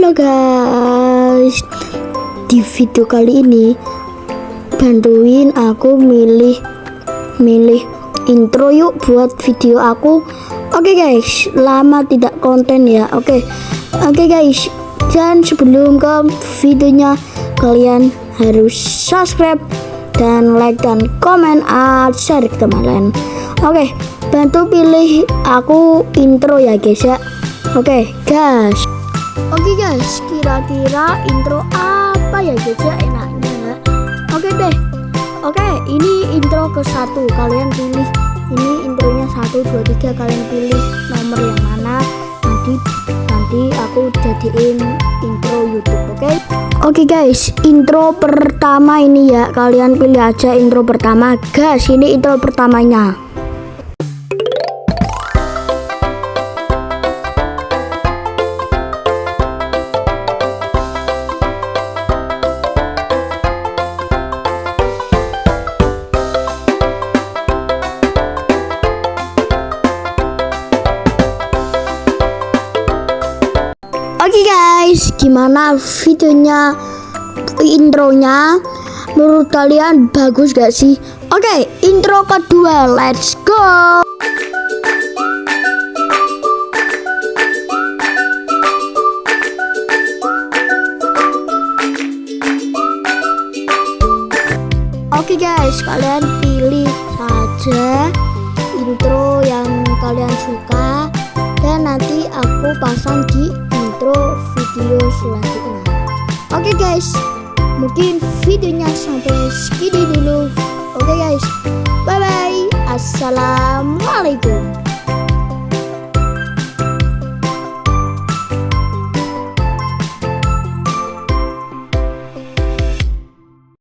Halo guys, di video kali ini bantuin aku milih intro yuk buat video aku. Oke guys, lama tidak konten ya. Oke guys, dan sebelum ke videonya kalian harus subscribe dan like dan komen share ke teman lain. Oke, bantu pilih aku intro ya guys ya. Oke guys, kira-kira intro apa ya guys ya enaknya ya. Oke deh. Oke, ini intro ke 1, kalian pilih. Ini intronya 1, 2, 3, kalian pilih nomor yang mana. Nanti aku jadiin intro YouTube, oke? Oke guys, intro pertama ini ya, kalian pilih aja intro pertama. Guys, ini intro pertamanya. Oke guys, gimana videonya, intronya? Menurut kalian bagus gak sih? Oke, intro kedua, let's go. Oke guys, kalian pilih saja intro yang kalian suka dan nanti aku pasang di intro video selanjutnya. Oke guys, mungkin videonya sampai segini dulu. Oke guys, bye bye, assalamualaikum.